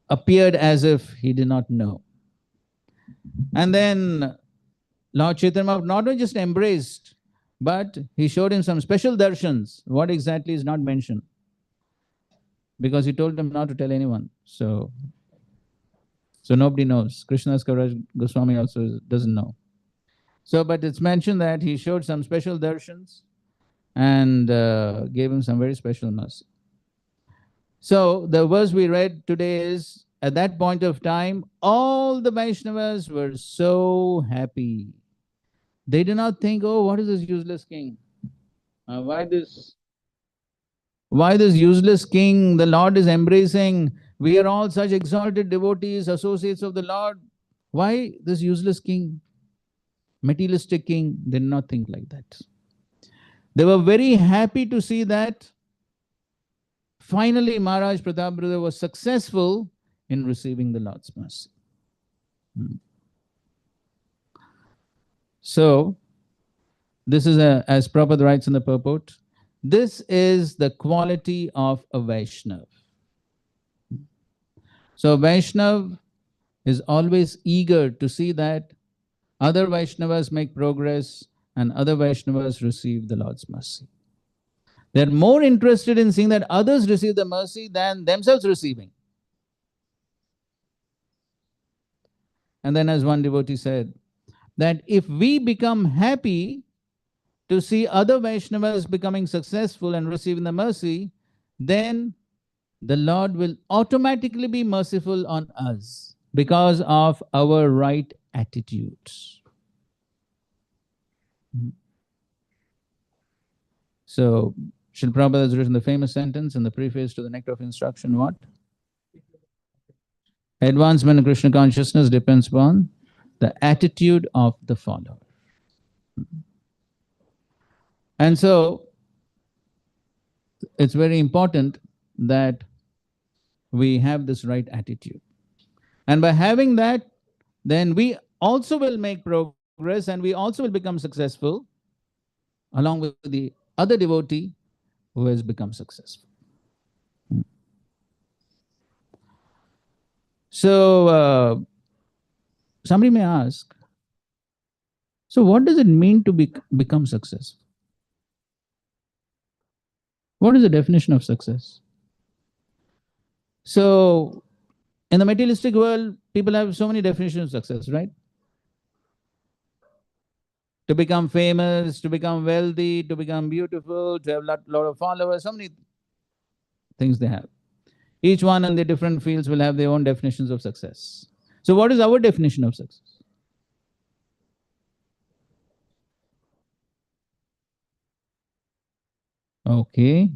appeared as if he did not know. And then Lord Chaitanya Mahaprabhu not only just embraced, but he showed him some special darshans. What exactly is not mentioned, because he told him not to tell anyone. So nobody knows. Krishnadas Kaviraj Goswami also doesn't know. So, but it's mentioned that he showed some special darshans and gave him some very special mercy. So the verse we read today is, at that point of time, all the Vaishnavas were so happy. They did not think, oh, what is this useless king? Why this useless king the Lord is embracing? We are all such exalted devotees, associates of the Lord. Why this useless king, materialistic king? They did not think like that. They were very happy to see that finally Maharaj Pratapruta was successful in receiving the Lord's mercy. So, this is, as Prabhupada writes in the purport, this is the quality of a Vaishnav. So, Vaishnav is always eager to see that other Vaishnavas make progress and other Vaishnavas receive the Lord's mercy. They're more interested in seeing that others receive the mercy than themselves receiving. And then, as one devotee said, that if we become happy to see other Vaishnavas becoming successful and receiving the mercy, then the Lord will automatically be merciful on us because of our right attitudes. So, Srila Prabhupada has written the famous sentence in the preface to the Nectar of Instruction, what? Advancement in Krishna consciousness depends upon the attitude of the follower. And so, it's very important that we have this right attitude. And by having that, then we also will make progress and we also will become successful along with the other devotee who has become successful. So, somebody may ask, so what does it mean to become successful? What is the definition of success? So, in the materialistic world, people have so many definitions of success, right? To become famous, to become wealthy, to become beautiful, to have a lot of followers, so many things they have. Each one in their different fields will have their own definitions of success. So what is our definition of success? Okay,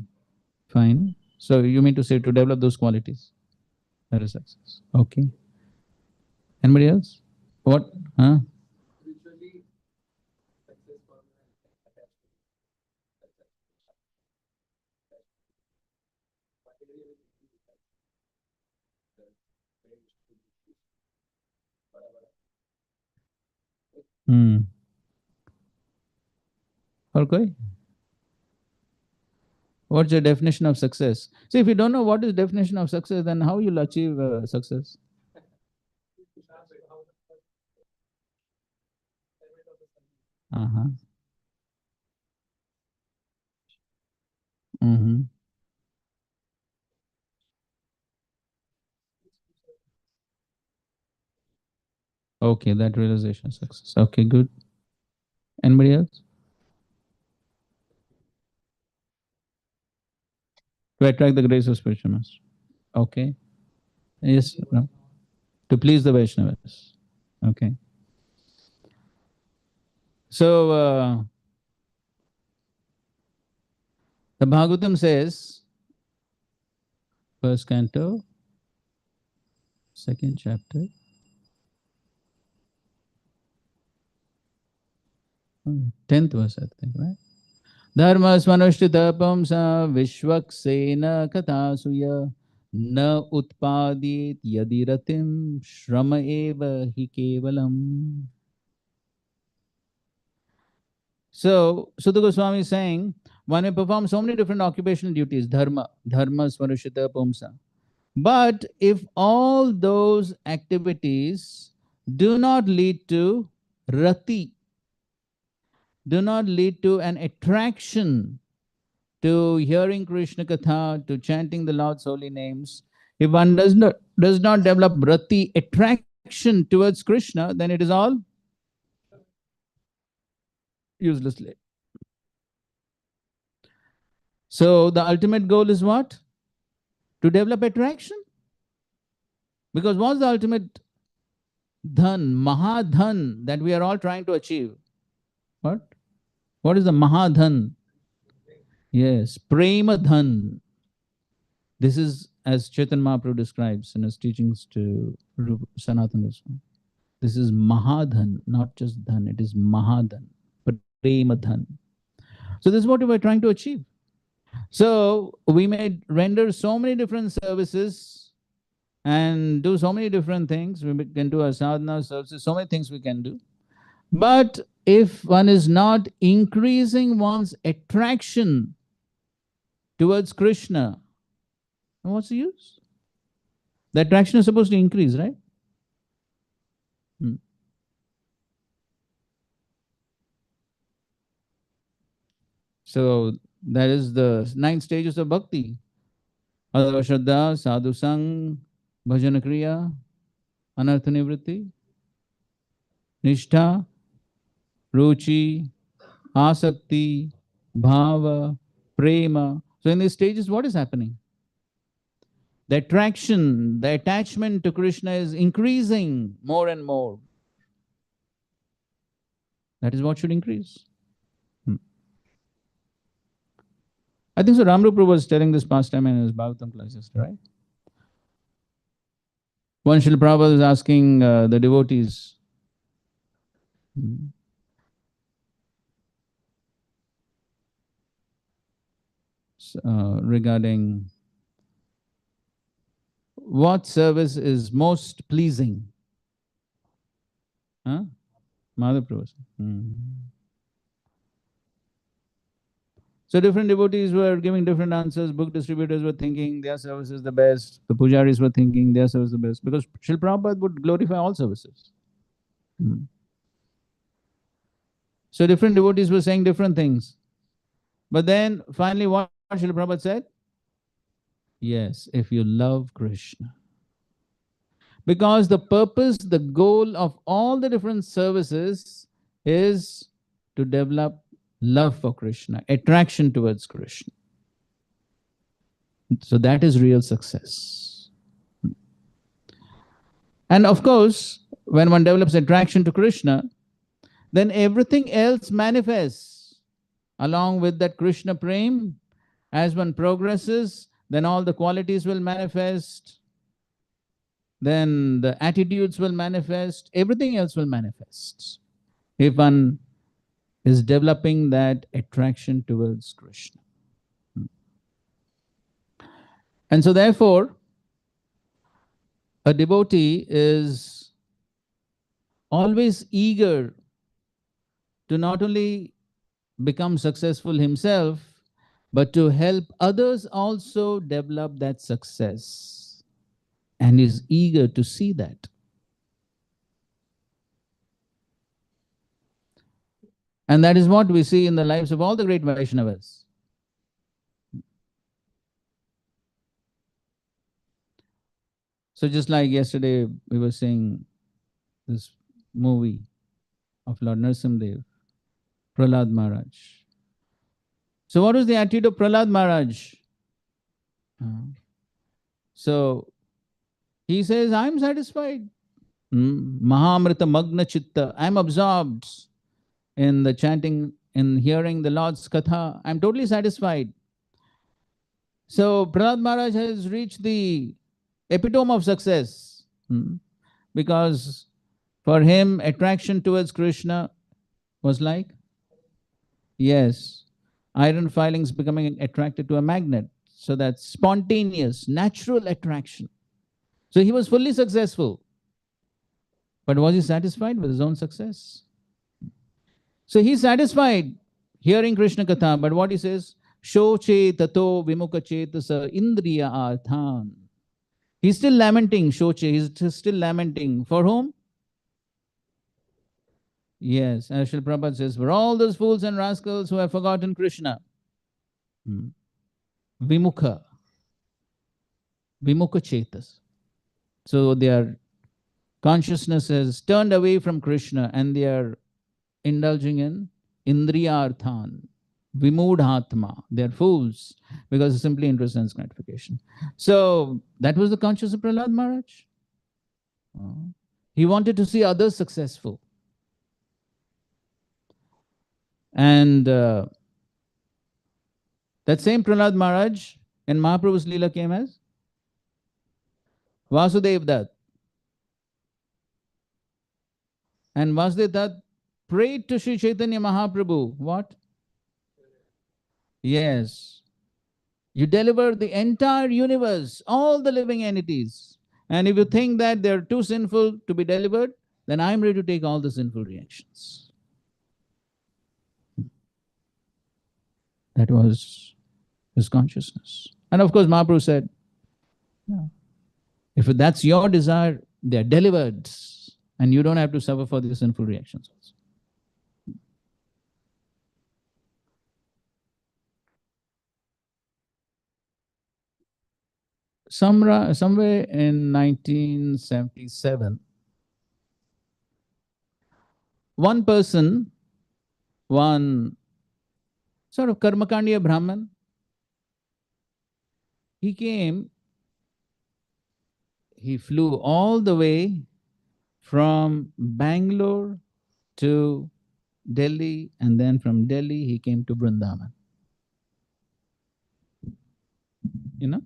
fine. So you mean to say to develop those qualities? That is success. Okay. Anybody else? What? Huh? Hmm. Okay. What's your definition of success? See, if you don't know what is definition of success, then how you'll achieve success? Uh-huh. Mm-hmm. Okay, that realization of success. Okay, good. Anybody else? To attract the grace of spiritual master. Okay. Yes. No. To please the Vaishnavas. Okay. So the Bhagavatam says, first canto, second chapter, 10th verse, I think, right? Dharma svanushtita pamsa vishvaksena katasuya na utpadit yadiratim shrama eva hi kevalam. So, Sutta Goswami is saying, one may perform so many different occupational duties, dharma svanushita pumsa. But if all those activities do not lead to rati, do not lead to an attraction to hearing Krishna Katha, to chanting the Lord's holy names, if one does not develop rati, attraction towards Krishna, then it is all uselessly. So the ultimate goal is what? To develop attraction. Because what's the ultimate dhan, mahadhan, that we are all trying to achieve? What? What is the mahadhan? Yes, prema dhan. This is as Chaitanya Mahaprabhu describes in his teachings to Sanatana Goswami. This is mahadhan, not just dhan, it is mahadhan, prema dhan. So this is what we are trying to achieve. So we may render so many different services and do so many different things. We can do our sadhana services, so many things we can do. But if one is not increasing one's attraction towards Krishna, what's the use? The attraction is supposed to increase, right? So that is the 9 stages of bhakti. Adava Shraddha, Sadhu Sang, Bhajana Kriya, Anartha Nivritti, Nishtha, Ruchi, Asakti, Bhava, Prema. So in these stages, what is happening? The attraction, the attachment to Krishna is increasing more and more. That is what should increase. I think so. Ramrupa was telling this pastime in his Bhagavatam classes, right? One Srila Prabhupada is asking the devotees, regarding what service is most pleasing. Huh? Madhaprabhu. So different devotees were giving different answers. Book distributors were thinking their service is the best. The pujaris were thinking their service is the best. Because Srila Prabhupada would glorify all services. So different devotees were saying different things. But then finally what Srila Prabhupada said? Yes, if you love Krishna. Because the purpose, the goal of all the different services is to develop love for Krishna, attraction towards Krishna. So that is real success. And of course, when one develops attraction to Krishna, then everything else manifests along with that Krishna prem. As one progresses, then all the qualities will manifest, then the attitudes will manifest, everything else will manifest if one is developing that attraction towards Krishna. And so therefore, a devotee is always eager to not only become successful himself, but to help others also develop that success, and is eager to see that. And that is what we see in the lives of all the great Vaishnavas. So just like yesterday, we were seeing this movie of Lord Narasimhadev, Prahlad Maharaj. So what was the attitude of Prahlad Maharaj? So he says, I'm satisfied. Mahamrita Magna Chitta. I'm absorbed in the chanting, in hearing the Lord's Katha. I'm totally satisfied. So Prahlad Maharaj has reached the epitome of success, because for him, attraction towards Krishna was like, yes, iron filings becoming attracted to a magnet. So that's spontaneous, natural attraction. So he was fully successful. But was he satisfied with his own success? So he's satisfied hearing Krishna Katha, but what he says, Shoche tato vimukha chetasa indriya arthan. He's still lamenting, Shoche. He's still lamenting. For whom? Yes, as Srila Prabhupada says, for all those fools and rascals who have forgotten Krishna. Vimukha. Vimukha Chetas. So their consciousness is turned away from Krishna and they are indulging in Indriyarthan. Vimudhatma. They're fools because it's simply interest and gratification. So that was the conscience of Prahlad Maharaj. He wanted to see others successful. And that same Prahlad Maharaj in Mahaprabhu's Leela came as Vasudev Dutt. And Vasudev Dutt prayed to Sri Chaitanya Mahaprabhu. What? Yes. You deliver the entire universe, all the living entities. And if you think that they're too sinful to be delivered, then I'm ready to take all the sinful reactions. That was his consciousness. And of course, Mahaprabhu said, no, if that's your desire, they're delivered. And you don't have to suffer for the sinful reactions also. Somewhere in 1977, one person, one sort of Karmakandiya Brahman, he came, he flew all the way from Bangalore to Delhi, and then from Delhi he came to Vrindavan. You know?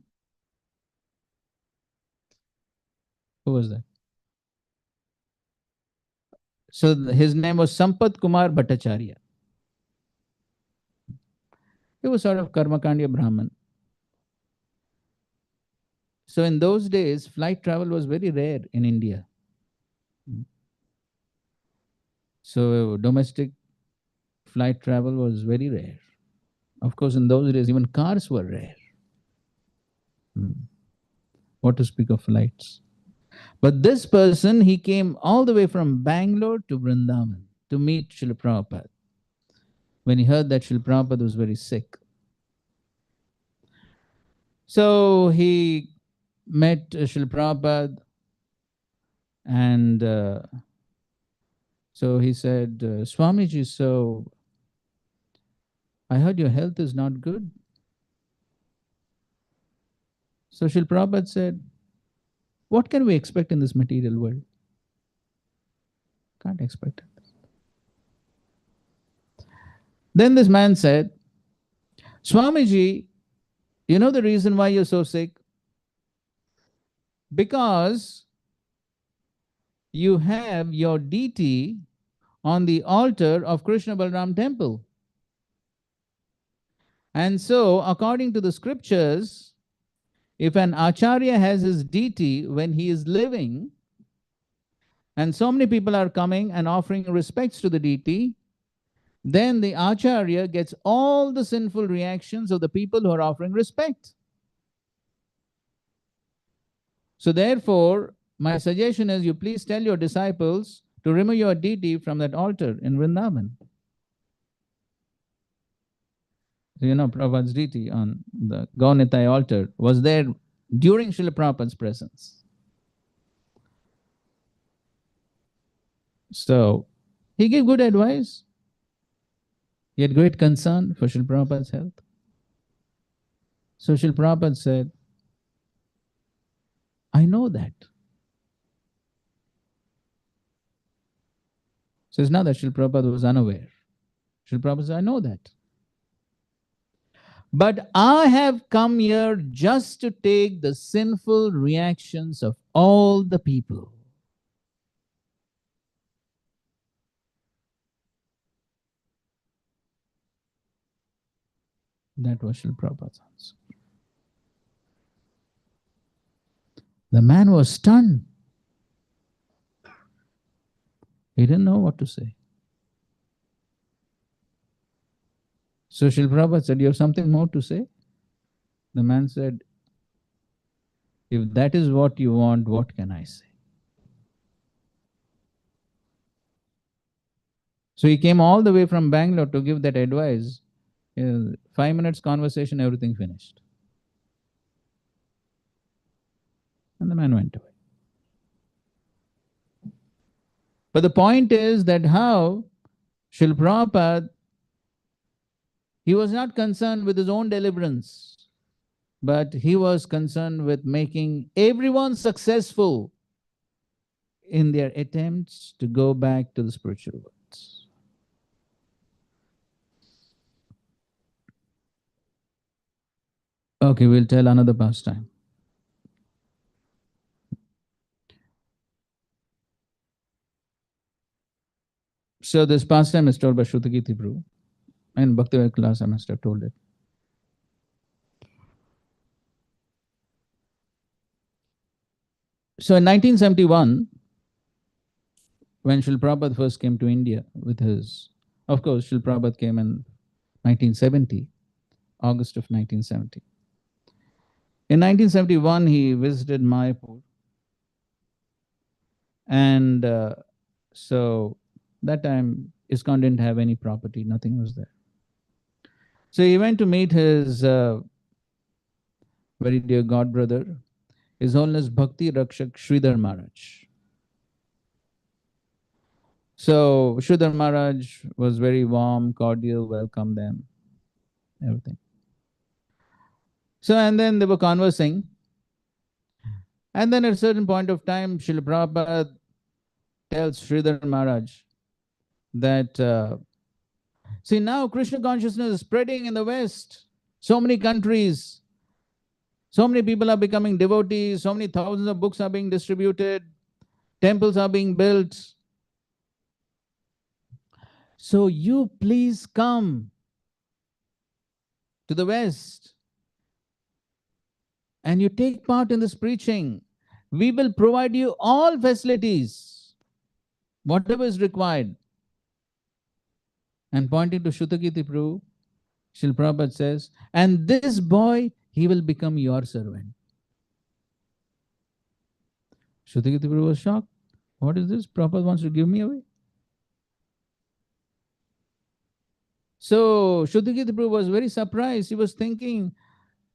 Who was that? So his name was Sampat Kumar Bhattacharya. He was sort of Karmakandiya Brahman. So in those days, flight travel was very rare in India. So domestic flight travel was very rare. Of course, in those days, even cars were rare. What to speak of flights? But this person, he came all the way from Bangalore to Vrindavan to meet Srila Prabhupada when he heard that Srila Prabhupada was very sick. So he met Srila Prabhupada and so he said, Swamiji, so I heard your health is not good. So Srila Prabhupada said, what can we expect in this material world? Can't expect it. Then this man said, Swamiji, you know the reason why you're so sick? Because you have your deity on the altar of Krishna Balaram temple. And so, according to the scriptures, if an acharya has his deity when he is living, and so many people are coming and offering respects to the deity, then the acharya gets all the sinful reactions of the people who are offering respect. So therefore, my suggestion is you please tell your disciples to remove your deity from that altar in Vrindavan. So you know, Prabhupada's deity on the Gaunitai altar was there during Srila Prabhupada's presence. So he gave good advice. He had great concern for Srila Prabhupada's health. So Srila Prabhupada said, I know that. So it's not that Srila Prabhupada was unaware. Srila Prabhupada said, I know that. But I have come here just to take the sinful reactions of all the people. That was Srila Prabhupada's answer. The man was stunned. He didn't know what to say. So Srila Prabhupada said, you have something more to say? The man said, If that is what you want, what can I say? So he came all the way from Bangalore to give that advice. 5 minutes conversation, everything finished. And the man went away. But the point is that how Srila Prabhupada, he was not concerned with his own deliverance, but he was concerned with making everyone successful in their attempts to go back to the spiritual worlds. Okay, we'll tell another pastime. So this pastime is told by Shrutakirti Prabhu. In Bhakti class, I must have told it. So in 1971, when Srila Prabhupada first came to India with his, of course, Srila Prabhupada came in 1970, August of 1970. In 1971, he visited Mayapur. And so that time, ISKCON didn't have any property, nothing was there. So he went to meet his very dear god brother, His Holiness Bhakti Rakshak Sridhar Maharaj. So Sridhar Maharaj was very warm, cordial, welcomed them, everything. So, and then they were conversing. And then at a certain point of time, Srila Prabhupada tells Sridhar Maharaj that, see, now Krishna consciousness is spreading in the West. So many countries, so many people are becoming devotees, so many thousands of books are being distributed, temples are being built. So you please come to the West and you take part in this preaching. We will provide you all facilities, whatever is required. And pointing to Shrutakirti Prabhu, Srila Prabhupada says, and this boy, he will become your servant. Shrutakirti Prabhu was shocked. What is this? Prabhupada wants to give me away? So Shrutakirti Prabhu was very surprised. He was thinking,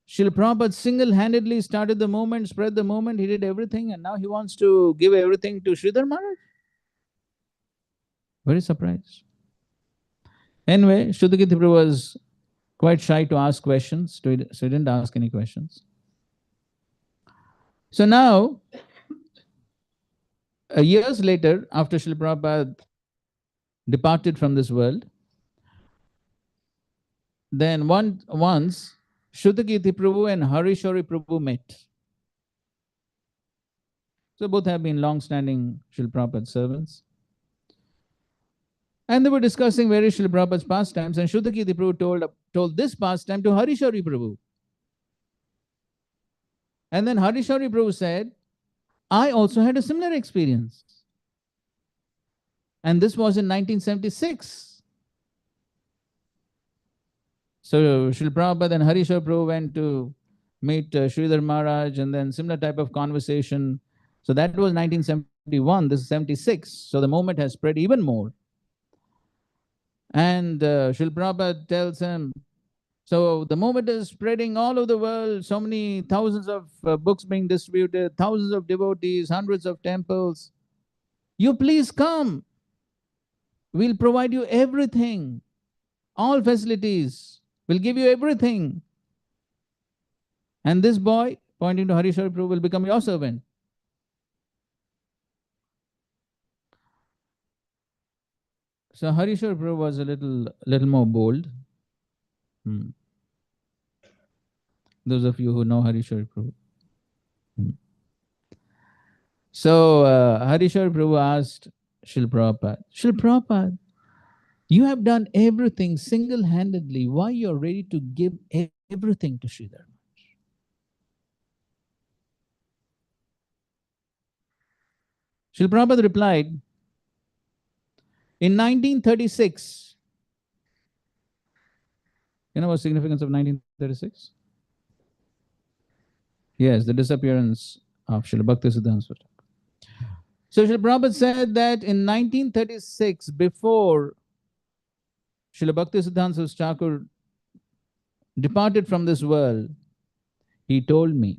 Srila Prabhupada single-handedly started the movement, spread the movement, he did everything, and now he wants to give everything to Sridhar Maharaj? Very surprised. Anyway, Shrutakirti Prabhu was quite shy to ask questions, so he didn't ask any questions. So now, years later, after Srila Prabhupada departed from this world, then once Shrutakirti Prabhu and Harishori Prabhu met. So both have been long-standing Srila Prabhupada servants. And they were discussing various Srila Prabhupada's pastimes, and Shrutakirti Prabhu told this pastime to Harishori Prabhu. And then Harishori Prabhu said, I also had a similar experience. And this was in 1976. So Srila Prabhupada and Harishori Prabhu went to meet Sridhar Maharaj, and then similar type of conversation. So that was 1971, this is 76. So the movement has spread even more. And Srila Prabhupada tells him, so the movement is spreading all over the world, so many thousands of books being distributed, thousands of devotees, hundreds of temples. You please come. We'll provide you everything, all facilities. We'll give you everything. And this boy, pointing to Harishwar Prabhu, will become your servant. So Harishwar Prabhu was a little more bold. Those of you who know Harishwar Prabhu. So Harishwar Prabhu asked Srila Prabhupada, Srila Prabhupada, you have done everything single-handedly. Why you're ready to give everything to Sridhar? Srila Prabhupada replied, in 1936, you know what significance of 1936? Yes, the disappearance of Srila Bhaktisiddhanta Swami. So Srila Prabhupada said that in 1936, before Srila Bhaktisiddhanta Thakur departed from this world, he told me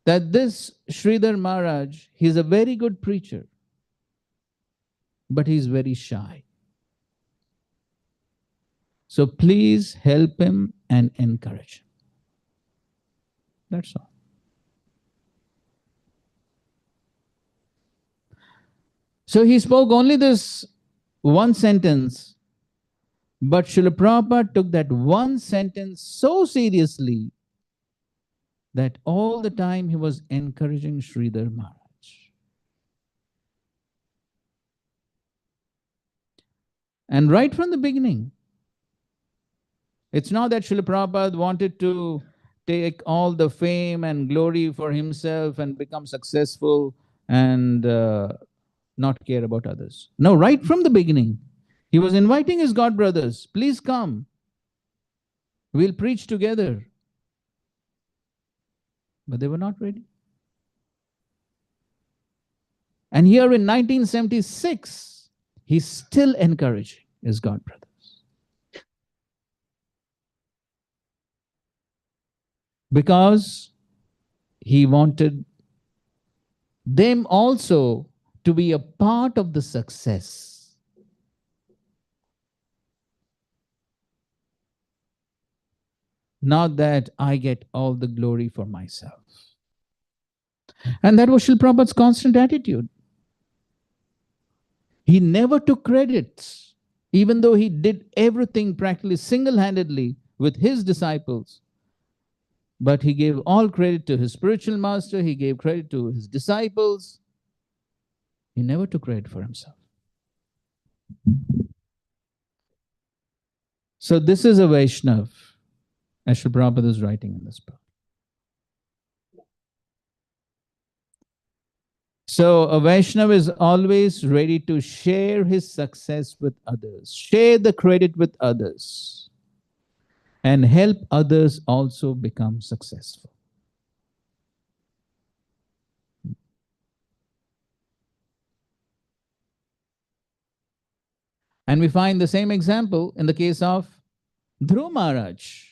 that this Sridhar Maharaj, he's a very good preacher, but he's very shy. So please help him and encourage him. That's all. So he spoke only this one sentence, but Srila Prabhupada took that one sentence so seriously that all the time he was encouraging Sridhar Maharaj. And right from the beginning, it's not that Srila Prabhupada wanted to take all the fame and glory for himself and become successful and not care about others. No, right from the beginning, he was inviting his God brothers, please come, we'll preach together. But they were not ready. And here in 1976, he's still encouraging his God brothers. Because he wanted them also to be a part of the success. Not that I get all the glory for myself. And that was Srila Prabhupada's constant attitude. He never took credits, even though he did everything practically single-handedly with his disciples. But he gave all credit to his spiritual master, he gave credit to his disciples. He never took credit for himself. So this is a Vaishnav, as Srila Prabhupada is writing in this book. So a Vaishnava is always ready to share his success with others, share the credit with others, and help others also become successful. And we find the same example in the case of Dhruv Maharaj.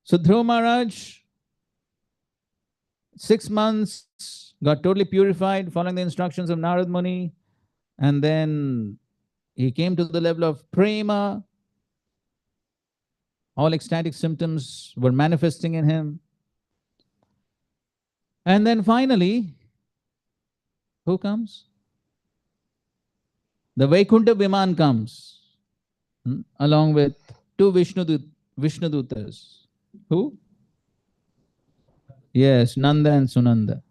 So Dhruv Maharaj, 6 months, got totally purified, following the instructions of Narad Muni, and then he came to the level of prema. All ecstatic symptoms were manifesting in him. And then finally, who comes? The Vaikuntha Viman comes, along with two Vishnudutas. Who? Yes, Nanda and Sunanda.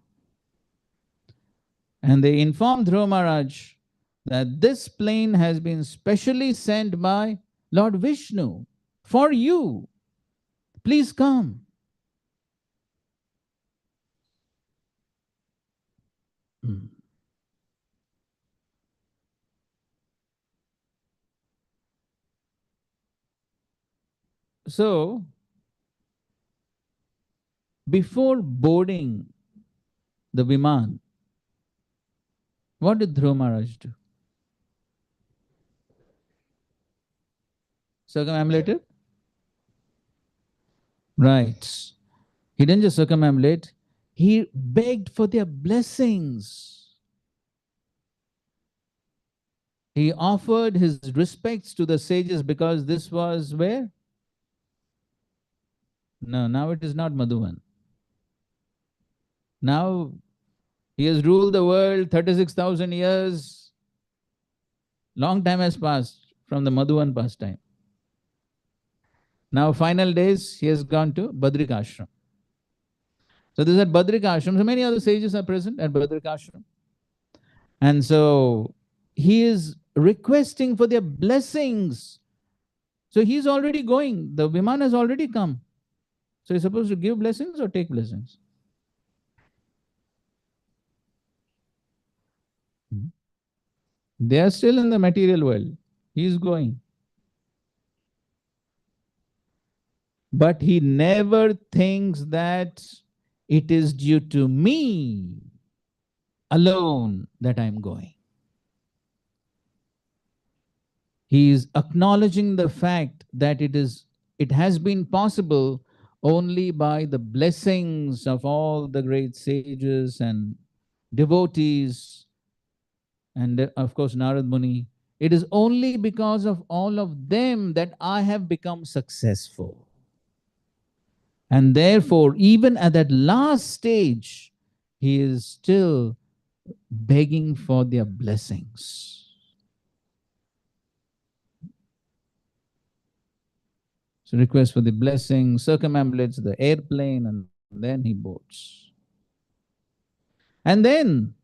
And they informed Dhruva Maharaj that this plane has been specially sent by Lord Vishnu for you. Please come. So, before boarding the Viman, what did Dhruva Maharaj do? Circumambulated? Right. He didn't just circumambulate, he begged for their blessings. He offered his respects to the sages because this was where? No, now it is not Madhuvan. Now he has ruled the world 36,000 years. Long time has passed from the Madhuvan pastime. Now, final days, he has gone to Badrik Ashram. So this is at Badrik Ashram. So many other sages are present at Badrik Ashram. And so he is requesting for their blessings. So he's already going. The Viman has already come. So he's supposed to give blessings or take blessings? They are still in the material world. He is going. But he never thinks that it is due to me alone that I'm going. He is acknowledging the fact that it has been possible only by the blessings of all the great sages and devotees, and of course Narad Muni. It is only because of all of them that I have become successful. And therefore, even at that last stage, he is still begging for their blessings. So request for the blessing, circumambulates the airplane, and then he boards. And then,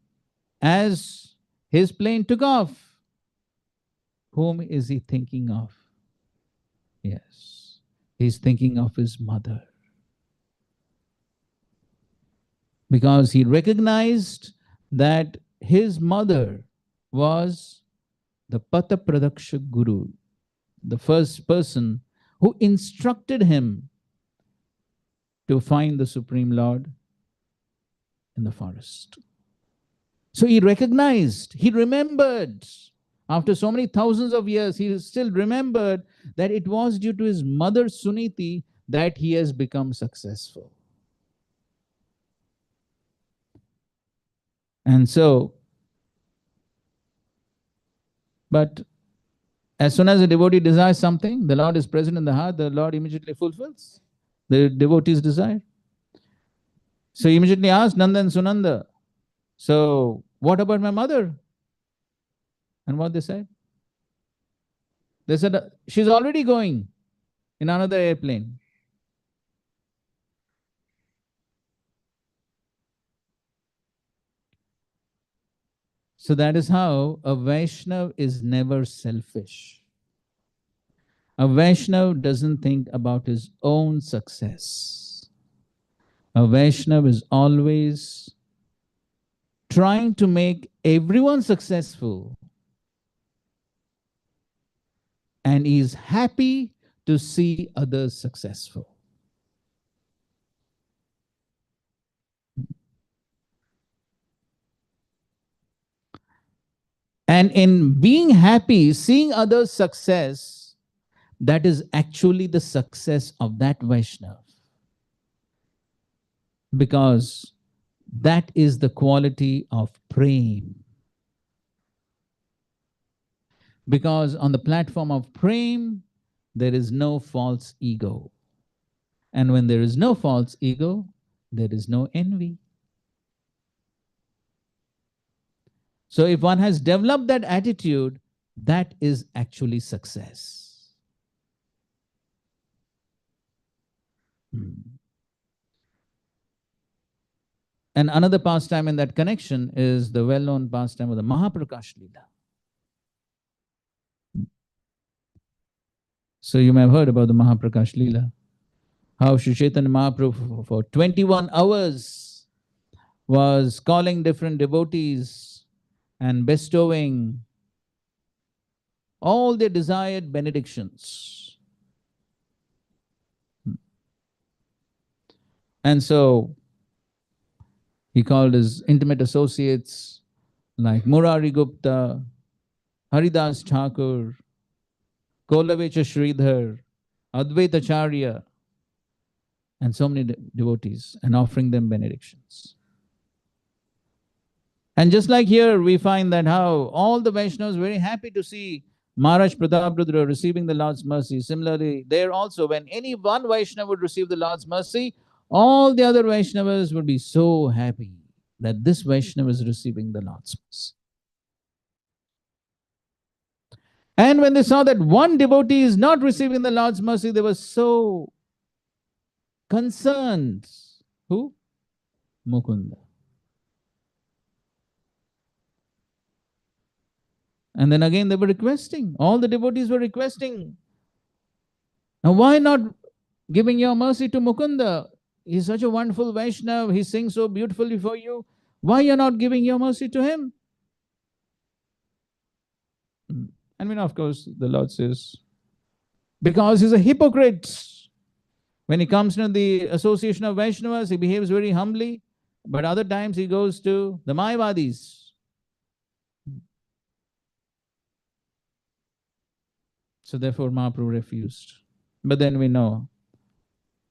as his plane took off, whom is he thinking of? Yes, he's thinking of his mother. Because he recognized that his mother was the Pata Pradaksha Guru, the first person who instructed him to find the Supreme Lord in the forest. So he recognized, he remembered, after so many thousands of years, he still remembered that it was due to his mother Suniti that he has become successful. And so, but as soon as a devotee desires something, the Lord is present in the heart, the Lord immediately fulfills the devotee's desire. So he immediately asked Nanda and Sunanda, so what about my mother? And what they said? They said, she's already going in another airplane. So that is how a Vaishnav is never selfish. A Vaishnav doesn't think about his own success. A Vaishnav is always trying to make everyone successful, and is happy to see others successful. And in being happy, seeing others' success, that is actually the success of that Vaishnav. Because that is the quality of prem. Because on the platform of prem, there is no false ego. And when there is no false ego, there is no envy. So if one has developed that attitude, that is actually success. And another pastime in that connection is the well-known pastime of the Mahaprakash Leela. So you may have heard about the Mahaprakash Leela. How Sri Chaitanya Mahaprabhu for 21 hours was calling different devotees and bestowing all their desired benedictions. And so he called his intimate associates like Murari Gupta, Haridas Thakur, Kolavecha Sridhar, Advaita Acharya, and so many devotees, and offering them benedictions. And just like here, we find that how all the Vaishnavas were very happy to see Maharaj Prataprudra receiving the Lord's mercy. Similarly, there also, when any one Vaishnava would receive the Lord's mercy, all the other Vaishnavas would be so happy that this Vaishnava is receiving the Lord's mercy. And when they saw that one devotee is not receiving the Lord's mercy, they were so concerned. Who? Mukunda. And then again they were requesting. All the devotees were requesting. Now why not giving your mercy to Mukunda? He's such a wonderful Vaishnava. He sings so beautifully for you. Why you're not giving your mercy to him? And of course, the Lord says, because he's a hypocrite. When he comes to the association of Vaishnavas, he behaves very humbly, but other times he goes to the Mayavadis. So therefore Mahaprabhu refused. But then we know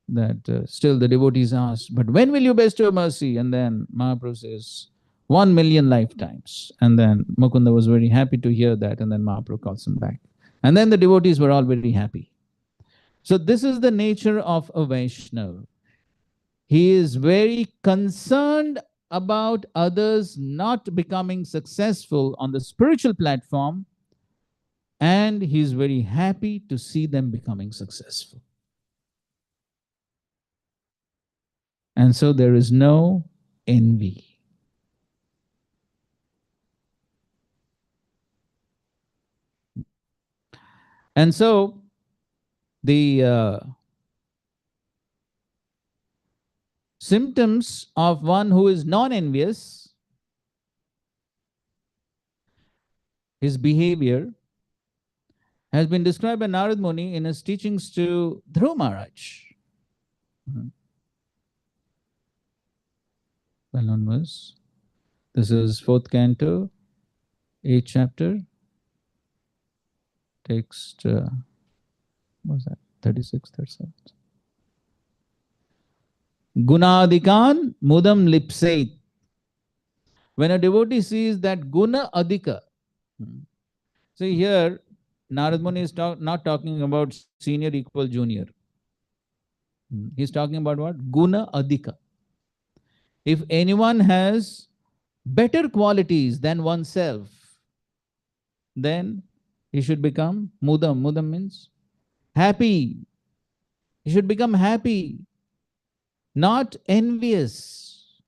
that still the devotees asked, but when will you bestow mercy? And then Mahaprabhu says, 1,000,000 lifetimes. And then Mukunda was very happy to hear that, and then Mahaprabhu calls him back. And then the devotees were all very happy. So this is the nature of a Vaishnava. He is very concerned about others not becoming successful on the spiritual platform, and he is very happy to see them becoming successful. And so there is no envy. And so the symptoms of one who is non-envious, his behavior, has been described by Narad Muni in his teachings to Dhruva Maharaj. Well-known verse. This is 4th canto, 8th chapter, text, what was that? 36, 37. Gunadikan mudam lipsait. When a devotee sees that guna adhika, see here, Narad Muni is not talking about senior equal junior. He's talking about what? Guna adhika. If anyone has better qualities than oneself, then he should become mudam. Mudam means happy. He should become happy, not envious.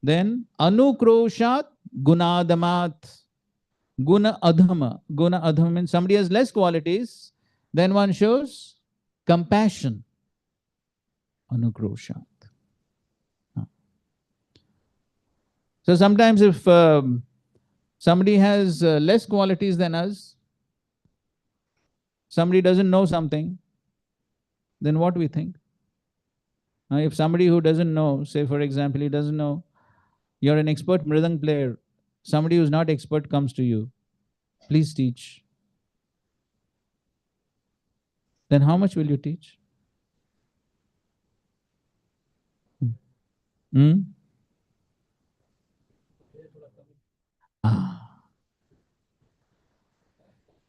Then anukroshat gunadamat. Guna adhama. Guna adhama means somebody has less qualities, then one shows compassion. Anukroshat. So sometimes if somebody has less qualities than us, somebody doesn't know something, then what do we think? If somebody who doesn't know, say for example, he doesn't know, you're an expert mridang player, somebody who's not expert comes to you, please teach. Then how much will you teach?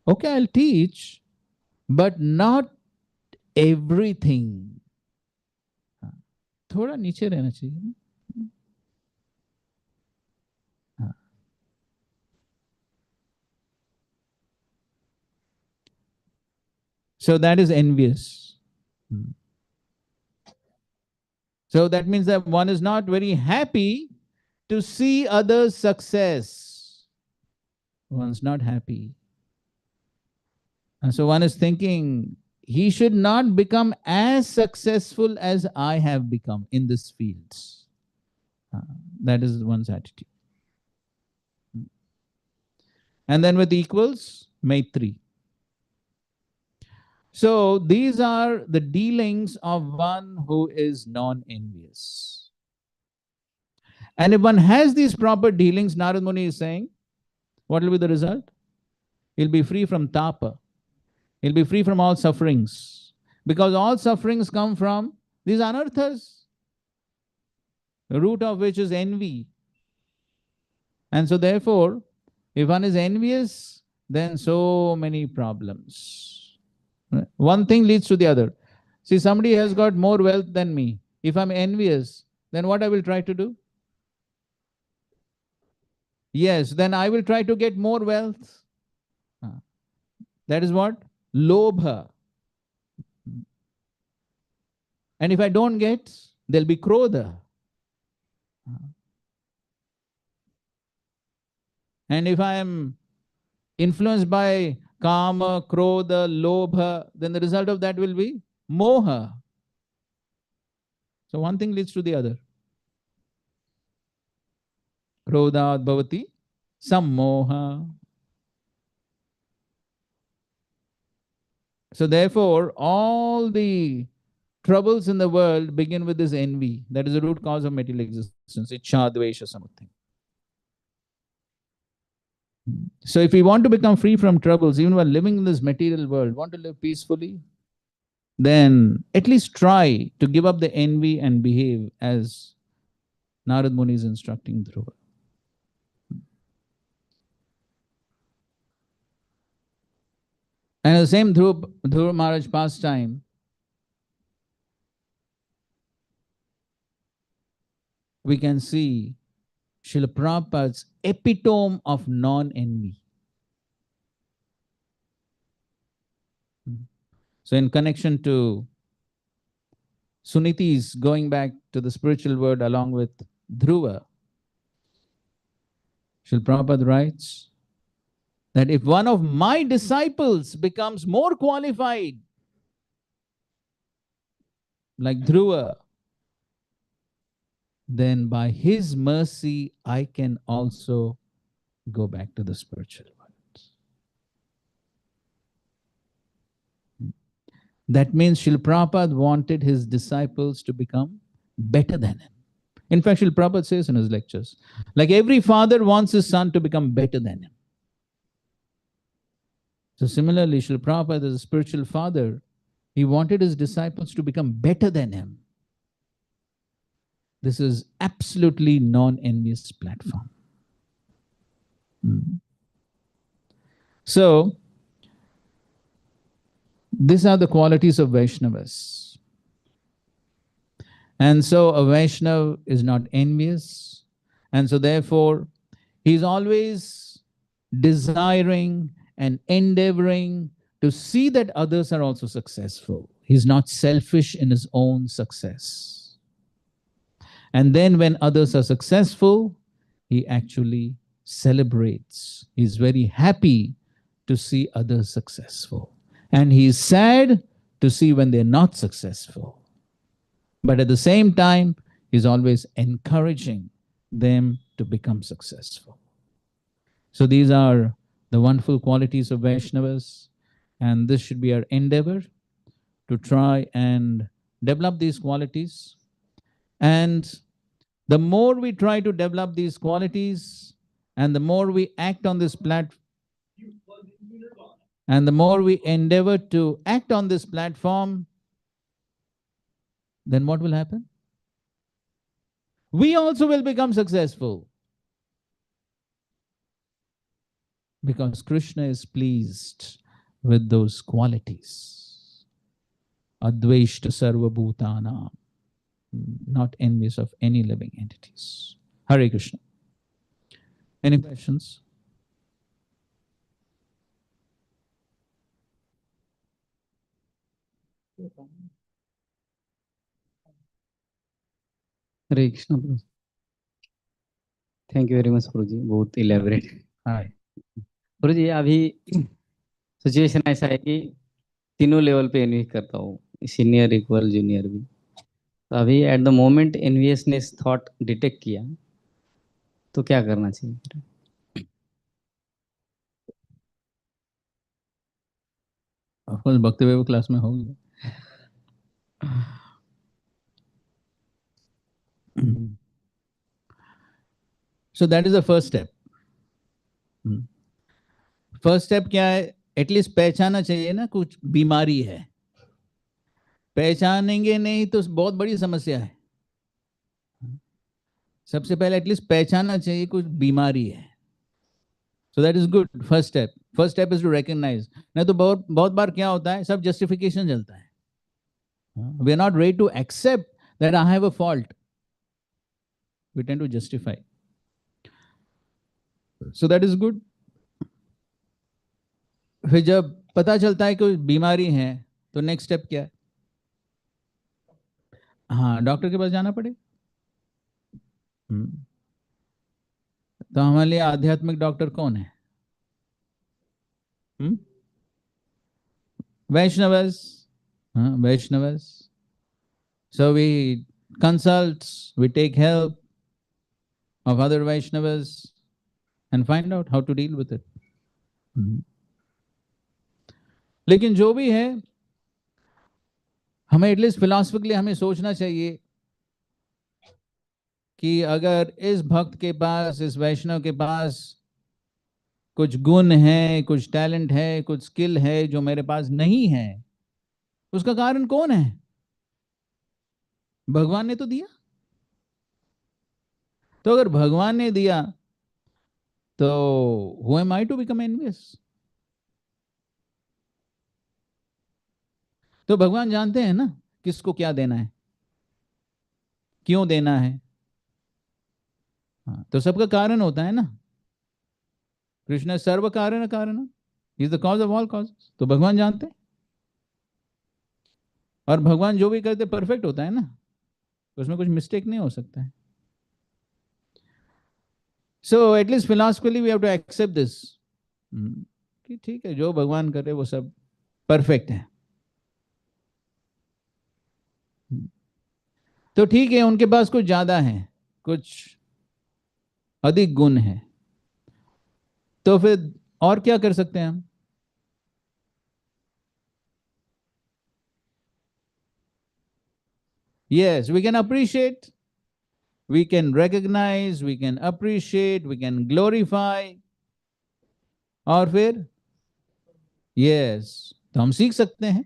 Okay, I'll teach, but not everything. थोड़ा नीचे रहना चाहिए. So that is envious. So that means that one is not very happy to see others' success. One's not happy. And so one is thinking, he should not become as successful as I have become in this field. That is one's attitude. And then with equals, Maitri. So these are the dealings of one who is non-envious. And if one has these proper dealings, Narad Muni is saying, what will be the result? He'll be free from tapa. He'll be free from all sufferings. Because all sufferings come from these anarthas, the root of which is envy. And so therefore, if one is envious, then so many problems. One thing leads to the other. See, somebody has got more wealth than me. If I'm envious, then what I will try to do? Yes, then I will try to get more wealth. That is what? Lobha. And if I don't get, there'll be krodha. And if I am influenced by kama, krodha, lobha, then the result of that will be moha. So one thing leads to the other. Krodhat bhavati some moha. So therefore, all the troubles in the world begin with this envy. That is the root cause of material existence. Ichha, dvesha, samudhi. So if we want to become free from troubles, even while living in this material world, want to live peacefully, then at least try to give up the envy and behave as Narad Muni is instructing Dhruva. And the same Dhruva Maharaj pastime, we can see Srila Prabhupada's epitome of non-envy. So in connection to Suniti's going back to the spiritual world along with Dhruva, Srila Prabhupada writes that if one of my disciples becomes more qualified, like Dhruva, then by his mercy, I can also go back to the spiritual world. That means Srila Prabhupada wanted his disciples to become better than him. In fact, Srila Prabhupada says in his lectures, like every father wants his son to become better than him. So similarly, Srila Prabhupada as a spiritual father, he wanted his disciples to become better than him. This is absolutely non-envious platform. So, these are the qualities of Vaishnavas. And so a Vaishnava is not envious. And so therefore, he's always desiring and endeavoring to see that others are also successful. He's not selfish in his own success. And then when others are successful, he actually celebrates. He's very happy to see others successful. And he's sad to see when they're not successful. But at the same time, he's always encouraging them to become successful. So these are the wonderful qualities of Vaishnavas. And this should be our endeavor to try and develop these qualities. And the more we try to develop these qualities, and the more we act on this platform, and the more we endeavor to act on this platform, then what will happen? We also will become successful. Because Krishna is pleased with those qualities. Adveshta sarva bhutanam. Not envious of any living entities. Hare Krishna. Any questions? Hare Krishna प्रभु. Thank you very much प्रभु जी, बहुत elaborate. Hi. प्रभु जी अभी situation ऐसा है कि तीनों level पे एनवी करता हूँ, सीनियर, इक्वल, जूनियर भी. तो अभी एट द मोमेंट एनवीएसनेस थॉट डिटेक्ट किया तो क्या करना चाहिए? Of course, Bhakti Vaibhav class में होगी. So that is the first step. First step क्या है? एटलीस्ट पहचाना चाहिए ना कुछ बीमारी है. पहचानेंगे नहीं तो बहुत बड़ी समस्या है. सबसे पहले एटलीस्ट पहचानना चाहिए कुछ बीमारी है. So that is good. First step. First step is to recognize. नहीं तो बहुत बार क्या होता है, सब justification चलता है. We are not ready to accept that I have a fault. We tend to justify. So that is good. फिर जब पता चलता है कि बीमारी है तो नेक्स्ट स्टेप क्या है? हाँ, डॉक्टर के पास जाना पड़े. तो हमारे लिए आध्यात्मिक डॉक्टर कौन है? Vaishnavas. Vaishnavas. So we consult, we take help of other Vaishnavas, and find out how to deal with it. लेकिन जो भी है, हमें एटलीस्ट फिलॉसफिकली हमें सोचना चाहिए कि अगर इस भक्त के पास, इस वैष्णव के पास कुछ गुण है, कुछ टैलेंट है, कुछ स्किल है जो मेरे पास नहीं है, उसका कारण कौन है? भगवान ने तो दिया। तो अगर भगवान ने दिया तो who am I to become envious? तो भगवान जानते हैं ना किसको क्या देना है, क्यों देना है। हाँ, तो सबका कारण होता है ना। कृष्ण सर्व कारण कारण, is the cause of all causes. तो भगवान जानते हैं, और भगवान जो भी करते परफेक्ट होता है ना, उसमें कुछ मिस्टेक नहीं हो सकता है। So at least philosophically we have to accept this कि ठीक है, जो भगवान करे वो सब परफेक्ट है। तो ठीक है, उनके पास कुछ ज्यादा है, कुछ अधिक गुण है, तो फिर और क्या कर सकते हैं हम? Yes, we can appreciate, we can recognize, we can appreciate, we can glorify, और फिर यस, तो हम सीख सकते हैं।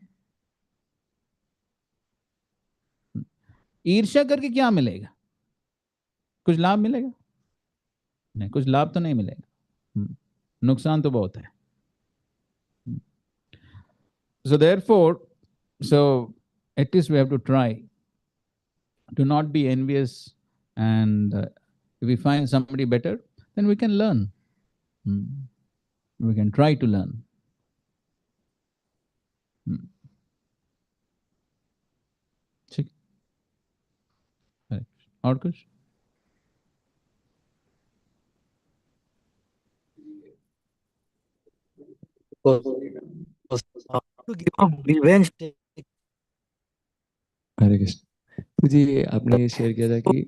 ईर्ष्या करके क्या मिलेगा? कुछ लाभ मिलेगा? नहीं, कुछ लाभ तो नहीं मिलेगा। नुकसान तो बहुत है। So therefore, so at least we have to try to not be envious, and if we find somebody better, then we can learn. We can try to learn. ठीक है, और कुछ? To give up revenge. हरे कृष्ण। तो जी आपने ये share किया था कि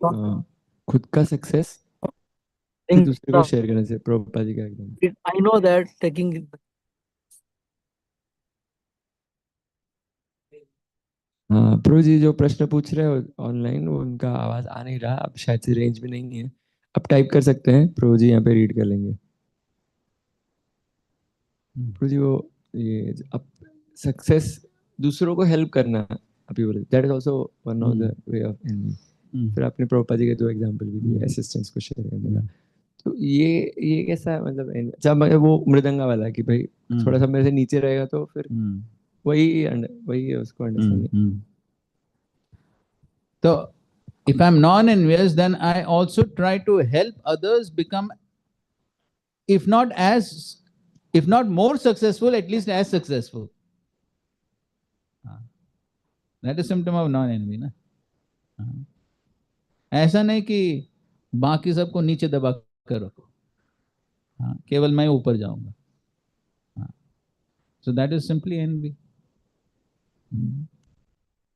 खुद का सक्सेस फिर दूसरे को शेयर करने से, प्रभुपाद जी का एकदम। I know that taking हाँ प्रभु जी जो प्रश्न पूछ रहे हो ऑनलाइन, वो उनका आवाज आ नहीं रहा, अब शायद से रेंज में नहीं है। अब टाइप कर सकते हैं, प्रभु जी यहाँ पे रीड कर लेंगे। प्रभु जी वो ये अब सक्सेस दूसरों को हेल्प करना, अभी बोले that is also one of the way of envy. फिर आपने प्रभुपाद जी के दो एग्जांपल भी दिए असिस्टेंस को शेयर करने का। तो ये कैसा मतलब, जब वो मृदंगा वाला कि भाई थोड़ा सा मेरे से नीचे रहेगा तो फिर वही है उसको अंडरस्टैंडिंग। तो if I'm non-envious, then I also try to help others become, if not as, if not more successful, at least as successful. That is symptom of non-envy, ना? ऐसा नहीं कि बाकी सबको नीचे दबा कर रखो, केवल मैं ऊपर जाऊंगा। So that is simply envy.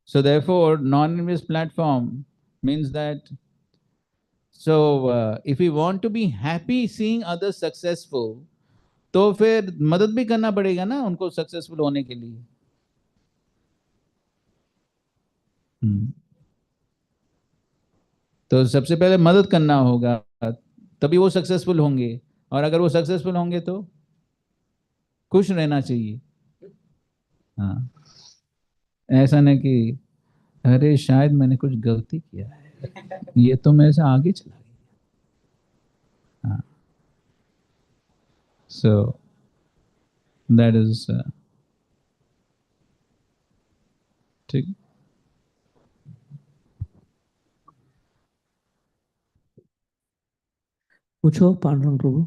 So therefore, non-envious platform means that, so if we want to be happy seeing others successful, तो फिर मदद भी करना पड़ेगा ना उनको सक्सेसफुल होने के लिए। तो सबसे पहले मदद करना होगा, तभी वो सक्सेसफुल होंगे, और अगर वो सक्सेसफुल होंगे तो खुश रहना चाहिए। हाँ, ऐसा नहीं कि अरे शायद मैंने कुछ गलती किया है, ये तो मेरे से आगे चला गया। हाँ, सो दैट इज ठीक। पूछो पांडुरंग प्रभु।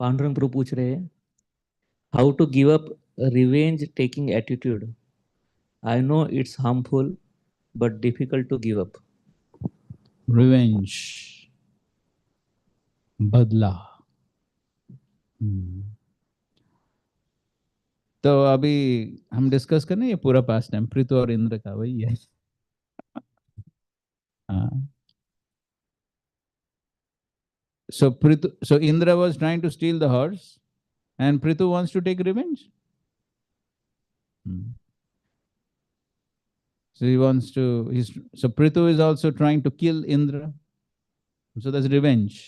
पांडुरंग प्रभु पूछ रहे हैं, how to give up revenge taking attitude. I know it's harmful but difficult to give up. Revenge, बदला. तो अभी हम डिस्कस करने ये पूरा पास टाइम पृथु और इंद्र का वही है. हाँ. So Indra was trying to steal the horse, and Prithu wants to take revenge. So he wants to. So Prithu is also trying to kill Indra. So that's revenge.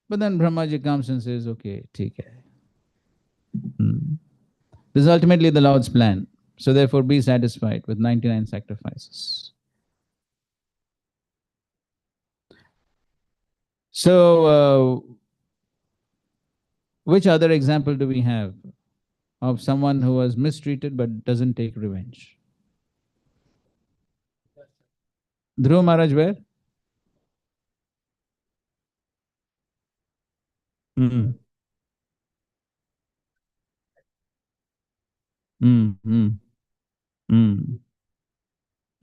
But then Brahmaji comes and says, "Okay, theek hai." This is ultimately the Lord's plan. So therefore, be satisfied with 99 sacrifices. So, which other example do we have of someone who was mistreated but doesn't take revenge? Dhruva Maharaj, where? Mm. Mm. Mm. Mm.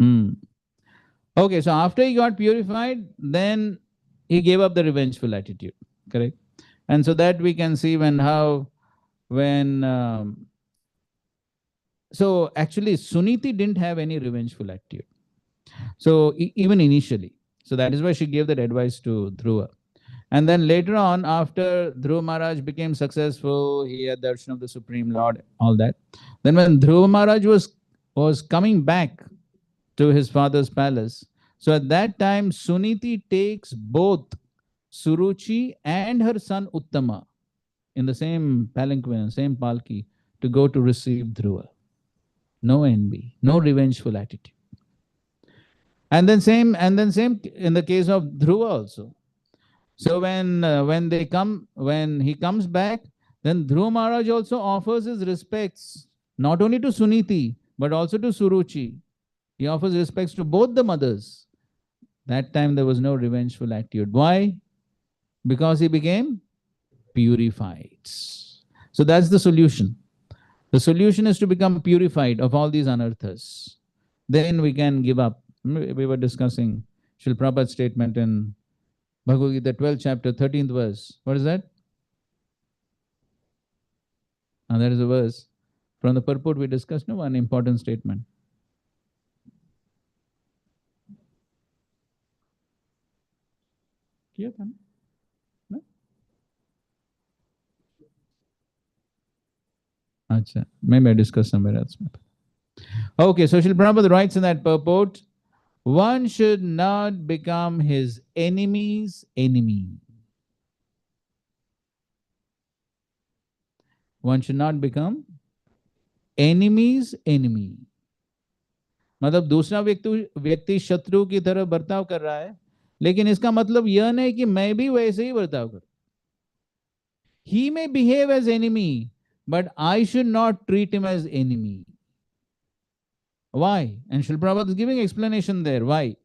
Mm. Okay, so after he got purified, then he gave up the revengeful attitude, correct? And so that we can see so actually Suniti didn't have any revengeful attitude. So even initially, so that is why she gave that advice to Dhruva. And then later on, after Dhruva Maharaj became successful, he had darshan of the Supreme Lord, all that. Then when Dhruva Maharaj was coming back to his father's palace, so at that time, Suniti takes both Suruchi and her son Uttama in the same palanquin, same palki, to go to receive Dhruva. No envy, no revengeful attitude. And then same in the case of Dhruva also. So when he comes back, then Dhruva Maharaj also offers his respects not only to Suniti but also to Suruchi. He offers respects to both the mothers. That time there was no revengeful attitude. Why? Because he became purified. So that's the solution. The solution is to become purified of all these anarthas. Then we can give up. We were discussing Srila Prabhupada's statement in Bhagavad Gita 12th chapter, 13th verse. What is that? And that is a verse. From the purport we discussed, no, one important statement. No? Achha. Maybe I discussed somewhere else. Okay, so Srila Prabhupada writes in that purport, one should not become his enemy's enemy. One should not become enemy's enemy. मतलब दूसरा व्यक्ति शत्रु की तरह बर्ताव कर रहा है, लेकिन इसका मतलब यह नहीं कि मैं भी वैसे ही बर्ताव करूं. He may behave as enemy, but I should not treat him as enemy. Why? And Srila Prabhupada is giving explanation there. Why?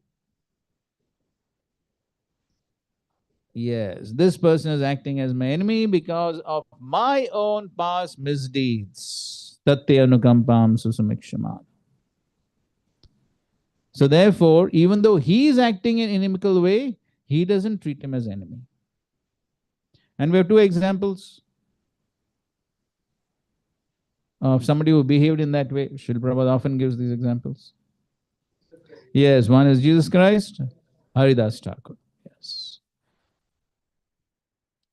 Yes, this person is acting as my enemy because of my own past misdeeds. Tatya anukampam susamikshaman. So therefore, even though he is acting in an inimical way, he doesn't treat him as enemy. And we have two examples of somebody who behaved in that way. Srila Prabhupada often gives these examples. Yes, one is Jesus Christ, Haridas Thakur. Yes.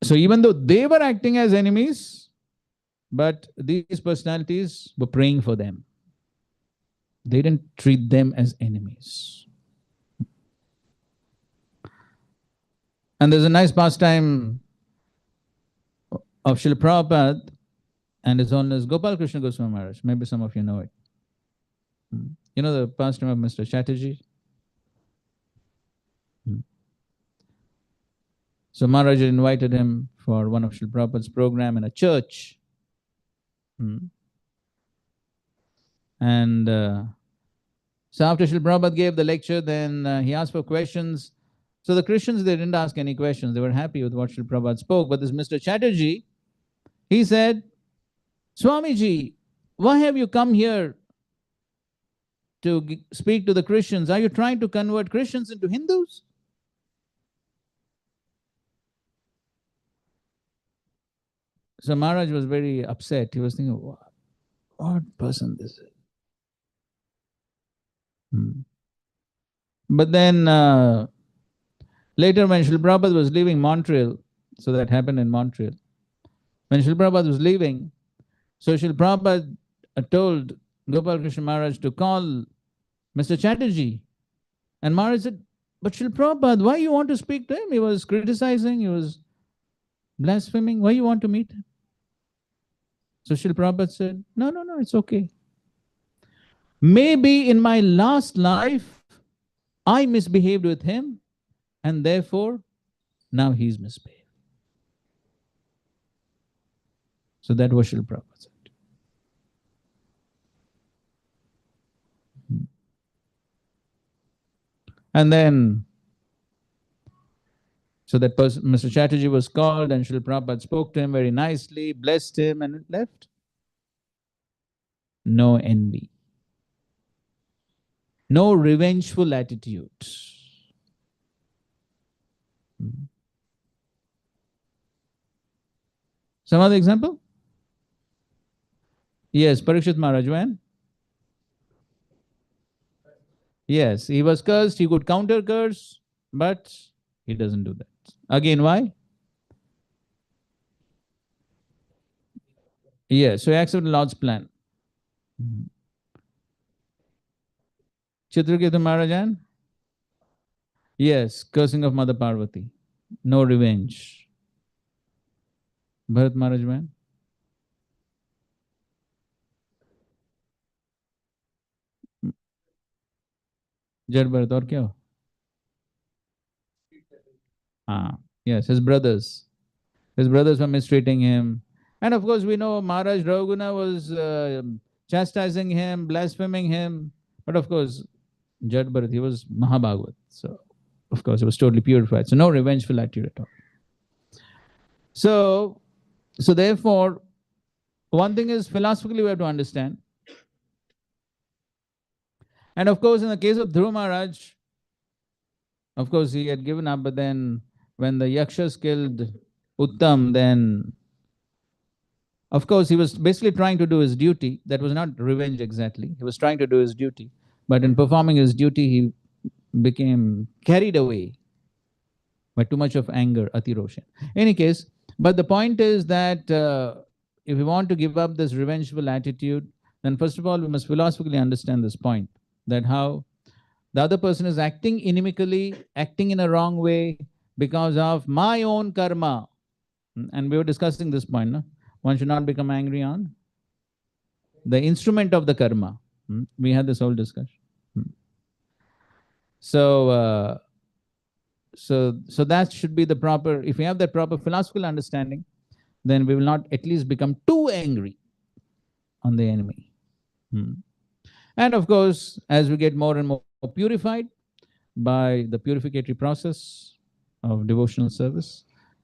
So even though they were acting as enemies, but these personalities were praying for them. They didn't treat them as enemies. And there's a nice pastime of Srila Prabhupada, and it's known as Gopal Krishna Goswami Maharaj. Maybe some of you know it. You know the pastime of Mr. Chatterjee? So Maharaj invited him for one of Srila Prabhupada's program in a church. And so after Srila Prabhupada gave the lecture, then he asked for questions. So the Christians, they didn't ask any questions. They were happy with what Srila Prabhupada spoke. But this Mr. Chatterjee, he said, Swamiji, why have you come here to speak to the Christians? Are you trying to convert Christians into Hindus? So Maharaj was very upset. He was thinking, what person this is? But then later when Srila Prabhupada was leaving Montreal, so that happened in Montreal, when Srila Prabhupada was leaving, so Srila Prabhupada told Gopal Krishna Maharaj to call Mr. Chatterjee. And Maharaj said, but Srila Prabhupada, why you want to speak to him? He was criticizing, he was blaspheming. Why you want to meet him? So Srila Prabhupada said, no, it's okay. Maybe in my last life, I misbehaved with him, and therefore, now he's misbehaved. So that was Srila Prabhupada said. And then, so that person, Mr. Chatterjee was called, and Srila Prabhupada spoke to him very nicely, blessed him, and left. No envy. No revengeful attitude. Some other example? Yes, Parikshit Maharaj, when? Yes, he was cursed, he could counter curse, but he doesn't do that. Again, why? Yes, so he accepted Lord's plan. Chitraketu Maharajan? Yes, cursing of Mother Parvati. No revenge. Bharat Maharaj, when? Jad Bharat, और क्या हो? Yes, his brothers. His brothers were mistreating him. And of course, we know Maharaj Raghuguna was chastising him, blaspheming him. But of course, Jad Bharat, he was Mahabhagavat. So, of course, he was totally purified. So, no revengeful attitude at all. So therefore, one thing is philosophically we have to understand. And of course, in the case of Dhruva Maharaj, of course, he had given up, but then when the Yakshas killed Uttam, then of course, he was basically trying to do his duty. That was not revenge exactly. He was trying to do his duty. But in performing his duty, he became carried away by too much of anger, atiroshan. Any case, but the point is that if we want to give up this revengeful attitude, then first of all, we must philosophically understand this point, that how the other person is acting inimically, acting in a wrong way because of my own karma. And we were discussing this point, no? One should not become angry on the instrument of the karma. We had this whole discussion. So that should be the proper, if we have that proper philosophical understanding, then we will not at least become too angry on the enemy. And of course, as we get more and more purified by the purificatory process of devotional service,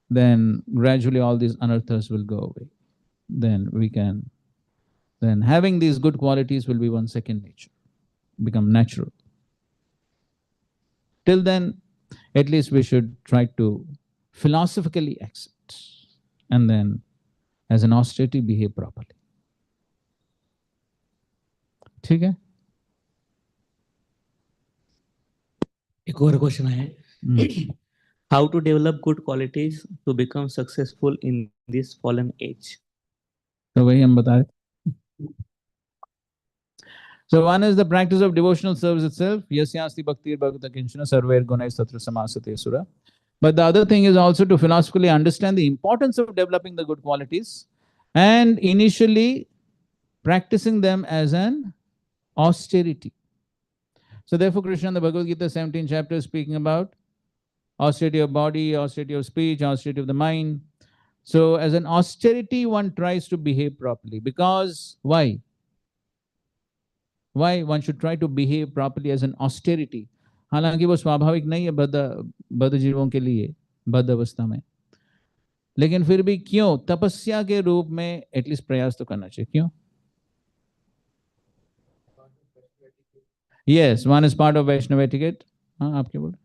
then gradually all these anarthas will go away. Then having these good qualities will be one second nature, become natural. Till then, at least we should try to philosophically accept and then as an austerity behave properly. ठीक है? एक और question है, how to develop good qualities to become successful in this fallen age? तो वही हम बता रहे. So one is the practice of devotional service itself. Yasyasti bhaktir bhagavata kinchana sarvair gunais tatra samasate sura. But the other thing is also to philosophically understand the importance of developing the good qualities and initially practicing them as an austerity. So therefore, Krishna in the Bhagavad Gita 17th chapter is speaking about austerity of body, austerity of speech, austerity of the mind. So as an austerity, one tries to behave properly. Because why? Why one should try to behave properly as an austerity? हालांकि वो स्वाभाविक नहीं है, but बद्ध जीवों के लिए बद्ध अवस्था में, लेकिन फिर भी क्यों तपस्या के रूप में एटलीस्ट प्रयास तो करना चाहिए, क्यों? Yes, one is part of Vaishnava etiquette. हाँ, आप क्या बोल रहे?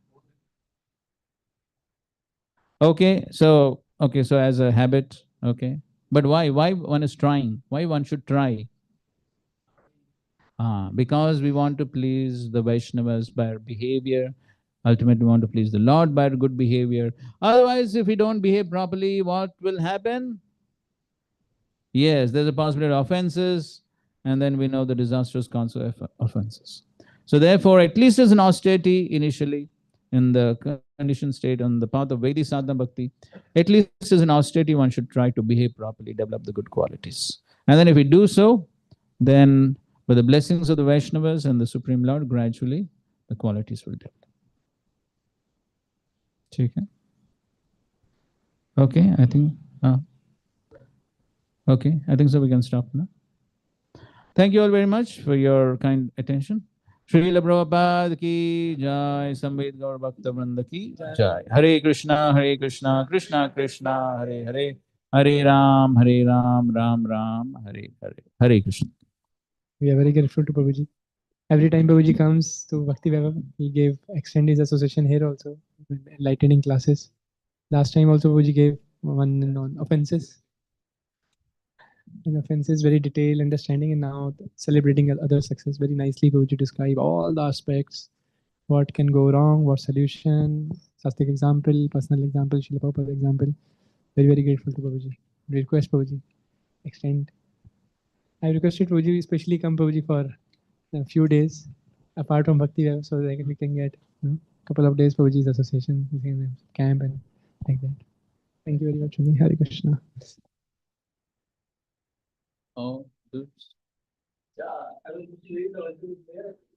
Okay, so as a habit, okay. But why? Why one is trying? Why one should try? Because we want to please the Vaishnavas by our behavior. Ultimately, we want to please the Lord by our good behavior. Otherwise, if we don't behave properly, what will happen? Yes, there's a possibility of offenses, and then we know the disastrous consequences of offenses. So therefore, at least as an austerity initially, in the conditioned state on the path of Vedic sadhana bhakti, at least as an austerity, one should try to behave properly, develop the good qualities. And then if we do so, then with the blessings of the Vaishnavas and the Supreme Lord, gradually the qualities will develop. Okay, I think so we can stop now. Thank you all very much for your kind attention. Srila Prabhupada ki jai, Samved Gaur Bhakta Vrinda ki jai. Hare Krishna, Krishna Krishna, Hare Hare, Hare Ram, Ram Ram, Hare Hare. Hare Krishna. We are very grateful to Prabhuji. Every time Prabhuji comes to Bhakti Vaibhav, he gave extend his association here also, enlightening classes. Last time also Prabhuji gave one on offenses. In offenses, very detailed understanding, and now celebrating other success. Very nicely Prabhuji describe all the aspects, what can go wrong, what solution, Sastik example, personal example, Srila Prabhupada example. Very, very grateful to Prabhuji. Request Prabhuji, extend. I requested Prabhuji especially come Prabhuji for a few days apart from Bhakti Vaibhav, so that we can get couple of days Prabhuji's association, camp and like that. Thank you very much, Prabhuji. Hare Krishna. Oh, good.